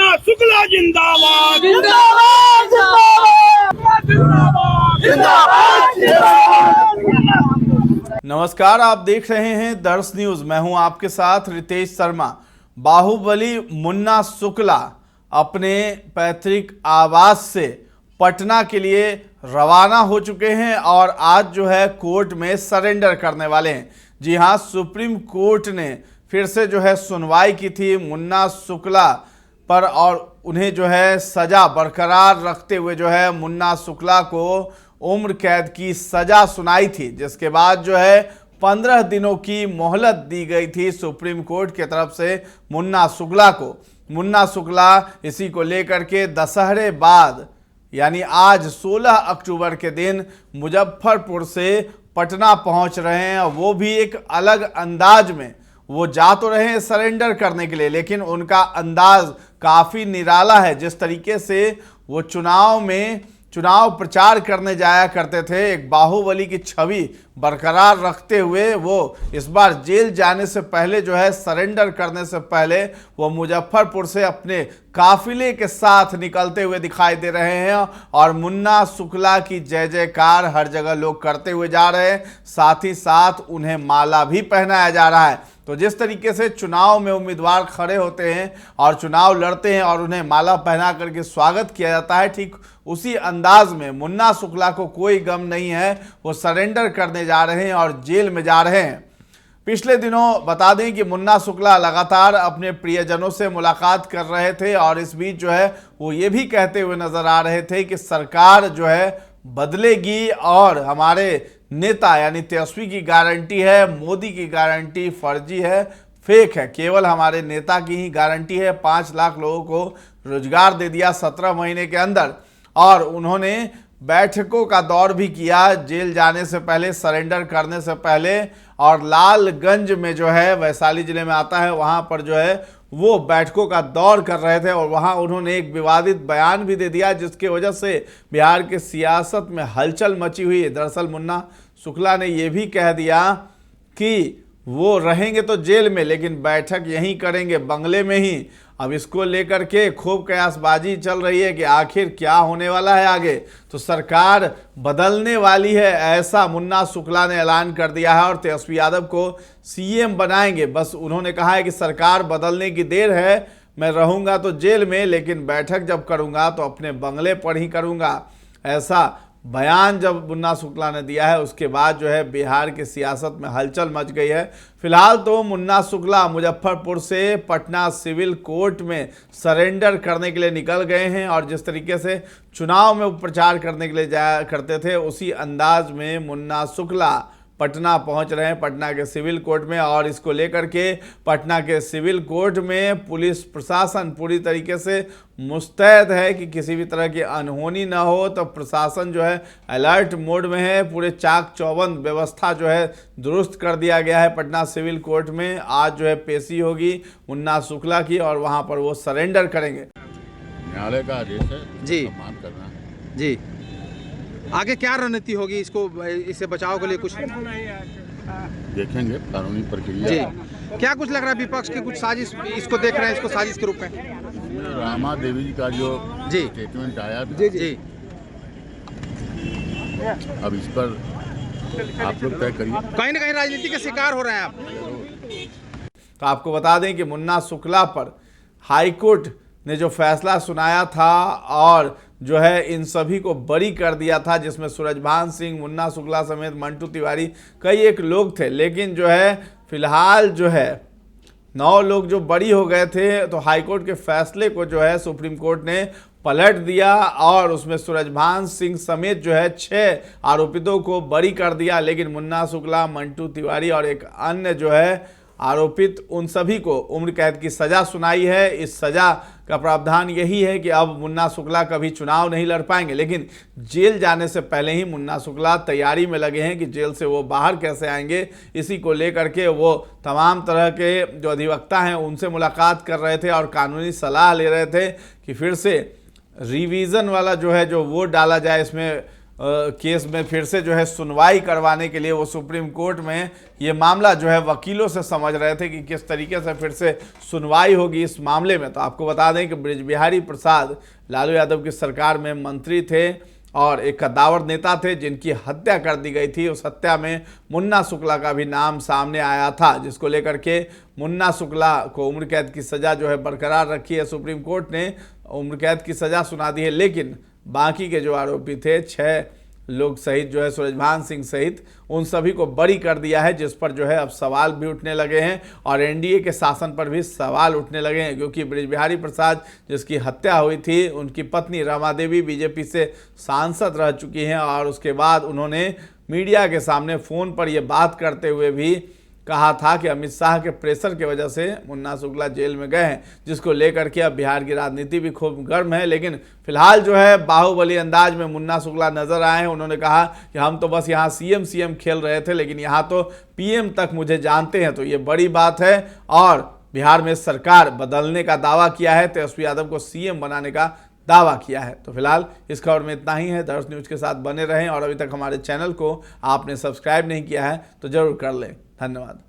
मुन्ना शुक्ला जिंदाबाद जिंदाबाद जिंदाबाद जिंदाबाद जिंदाबाद। नमस्कार, आप देख रहे हैं दर्श न्यूज। मैं हूं आपके साथ रितेश शर्मा। बाहुबली मुन्ना शुक्ला अपने पैतृक आवास से पटना के लिए रवाना हो चुके हैं और आज जो है कोर्ट में सरेंडर करने वाले हैं। जी हां, सुप्रीम कोर्ट ने फिर से जो है सुनवाई की थी मुन्ना शुक्ला पर और उन्हें जो है सज़ा बरकरार रखते हुए जो है मुन्ना शुक्ला को उम्र कैद की सज़ा सुनाई थी, जिसके बाद जो है 15 दिनों की मोहलत दी गई थी सुप्रीम कोर्ट की तरफ से मुन्ना शुक्ला को। मुन्ना शुक्ला इसी को लेकर के दशहरे बाद यानी आज 16 अक्टूबर के दिन मुजफ्फरपुर से पटना पहुंच रहे हैं। वो भी एक अलग अंदाज में वो जा तो रहे हैं सरेंडर करने के लिए, लेकिन उनका अंदाज काफ़ी निराला है। जिस तरीके से वो चुनाव प्रचार करने जाया करते थे, एक बाहुबली की छवि बरकरार रखते हुए वो इस बार जेल जाने से पहले जो है सरेंडर करने से पहले वो मुजफ्फरपुर से अपने काफिले के साथ निकलते हुए दिखाई दे रहे हैं और मुन्ना शुक्ला की जय जयकार हर जगह लोग करते हुए जा रहे हैं। साथ ही साथ उन्हें माला भी पहनाया जा रहा है। तो जिस तरीके से चुनाव में उम्मीदवार खड़े होते हैं और चुनाव लड़ते हैं और उन्हें माला पहना करके स्वागत किया जाता है, ठीक उसी अंदाज में मुन्ना शुक्ला को कोई गम नहीं है। वो सरेंडर करने जा रहे हैं और जेल में जा रहे हैं। पिछले दिनों बता दें कि मुन्ना शुक्ला लगातार अपने प्रियजनों से मुलाकात कर रहे थे और इस बीच जो है वो ये भी कहते हुए नजर आ रहे थे कि सरकार जो है बदलेगी और हमारे नेता यानी तेजस्वी की गारंटी है, मोदी की गारंटी फर्जी है, फेक है, केवल हमारे नेता की ही गारंटी है। 5 लाख लोगों को रोजगार दे दिया 17 महीने के अंदर। और उन्होंने बैठकों का दौर भी किया जेल जाने से पहले, सरेंडर करने से पहले। और लालगंज में जो है वैशाली जिले में आता है, वहाँ पर जो है वो बैठकों का दौर कर रहे थे और वहाँ उन्होंने एक विवादित बयान भी दे दिया, जिसकी वजह से बिहार के सियासत में हलचल मची हुई है। दरअसल मुन्ना शुक्ला ने ये भी कह दिया कि वो रहेंगे तो जेल में, लेकिन बैठक यहीं करेंगे, बंगले में ही। अब इसको लेकर के खूब कयासबाजी चल रही है कि आखिर क्या होने वाला है आगे। तो सरकार बदलने वाली है, ऐसा मुन्ना शुक्ला ने ऐलान कर दिया है और तेजस्वी यादव को सीएम बनाएंगे। बस उन्होंने कहा है कि सरकार बदलने की देर है, मैं रहूंगा तो जेल में, लेकिन बैठक जब करूंगा तो अपने बंगले पर ही करूंगा। ऐसा बयान जब मुन्ना शुक्ला ने दिया है उसके बाद जो है बिहार की सियासत में हलचल मच गई है। फिलहाल तो मुन्ना शुक्ला मुजफ्फरपुर से पटना सिविल कोर्ट में सरेंडर करने के लिए निकल गए हैं और जिस तरीके से चुनाव में प्रचार करने के लिए जाया करते थे उसी अंदाज में मुन्ना शुक्ला पटना पहुंच रहे हैं, पटना के सिविल कोर्ट में। और इसको लेकर के पटना के सिविल कोर्ट में पुलिस प्रशासन पूरी तरीके से मुस्तैद है कि किसी भी तरह की अनहोनी ना हो। तो प्रशासन जो है अलर्ट मोड में है, पूरे चाक चौबंद व्यवस्था जो है दुरुस्त कर दिया गया है पटना सिविल कोर्ट में। आज जो है पेशी होगी मुन्ना शुक्ला की और वहाँ पर वो सरेंडर करेंगे। न्यायालय का आदेश है जी, सम्मान करना जी। आगे क्या रणनीति होगी इससे बचाव के लिए? कुछ देखेंगे कानूनी प्रक्रिया जी। क्या कुछ लग रहा है विपक्ष की कुछ साजिश इसको देख रहे हैं, इसको साजिश के रूप में? रामा देवी जी का जो जी स्टेटमेंट आया जी जी, अब इस पर आप लोग तय करिए। कहीं ना कहीं राजनीति के शिकार हो रहे हैं आप। तो आपको बता दें कि मुन्ना शुक्ला पर हाईकोर्ट ने जो फैसला सुनाया था और जो है इन सभी को बरी कर दिया था, जिसमें सूरजभान सिंह, मुन्ना शुक्ला समेत मंटू तिवारी कई एक लोग थे, लेकिन जो है फिलहाल जो है 9 लोग जो बरी हो गए थे। तो हाईकोर्ट के फैसले को जो है सुप्रीम कोर्ट ने पलट दिया और उसमें सूरजभान सिंह समेत जो है 6 आरोपितों को बरी कर दिया। लेकिन मुन्ना शुक्ला, मंटू तिवारी और एक अन्य जो है आरोपित, उन सभी को उम्र कैद की सज़ा सुनाई है। इस सज़ा का प्रावधान यही है कि अब मुन्ना शुक्ला कभी चुनाव नहीं लड़ पाएंगे। लेकिन जेल जाने से पहले ही मुन्ना शुक्ला तैयारी में लगे हैं कि जेल से वो बाहर कैसे आएंगे। इसी को लेकर के वो तमाम तरह के जो अधिवक्ता हैं उनसे मुलाकात कर रहे थे और कानूनी सलाह ले रहे थे कि फिर से रिवीज़न वाला जो है जो वोट डाला जाए, इसमें केस में फिर से जो है सुनवाई करवाने के लिए वो सुप्रीम कोर्ट में ये मामला जो है वकीलों से समझ रहे थे कि किस तरीके से फिर से सुनवाई होगी इस मामले में। तो आपको बता दें कि बृज बिहारी प्रसाद लालू यादव की सरकार में मंत्री थे और एक कद्दावर नेता थे जिनकी हत्या कर दी गई थी। उस हत्या में मुन्ना शुक्ला का भी नाम सामने आया था, जिसको लेकर के मुन्ना शुक्ला को उम्र कैद की सज़ा जो है बरकरार रखी है। सुप्रीम कोर्ट ने उम्र कैद की सज़ा सुना दी है, लेकिन बाकी के जो आरोपी थे 6 लोग सहित जो है सूरजभान सिंह सहित उन सभी को बरी कर दिया है, जिस पर जो है अब सवाल भी उठने लगे हैं और एनडीए के शासन पर भी सवाल उठने लगे हैं। क्योंकि बृज बिहारी प्रसाद जिसकी हत्या हुई थी, उनकी पत्नी रमा देवी बीजेपी से सांसद रह चुकी हैं और उसके बाद उन्होंने मीडिया के सामने फ़ोन पर यह बात करते हुए भी कहा था कि अमित शाह के प्रेशर की वजह से मुन्ना शुक्ला जेल में गए हैं, जिसको लेकर के अब बिहार की राजनीति भी खूब गर्म है। लेकिन फिलहाल जो है बाहुबली अंदाज में मुन्ना शुक्ला नजर आए हैं। उन्होंने कहा कि हम तो बस यहाँ सीएम खेल रहे थे, लेकिन यहाँ तो पीएम तक मुझे जानते हैं, तो ये बड़ी बात है। और बिहार में सरकार बदलने का दावा किया है, तेजस्वी यादव को सीएम बनाने का दावा किया है। तो फिलहाल इस खबर में इतना ही है। दर्श न्यूज़ के साथ बने रहें और अभी तक हमारे चैनल को आपने सब्सक्राइब नहीं किया है तो जरूर कर लें। धन्यवाद।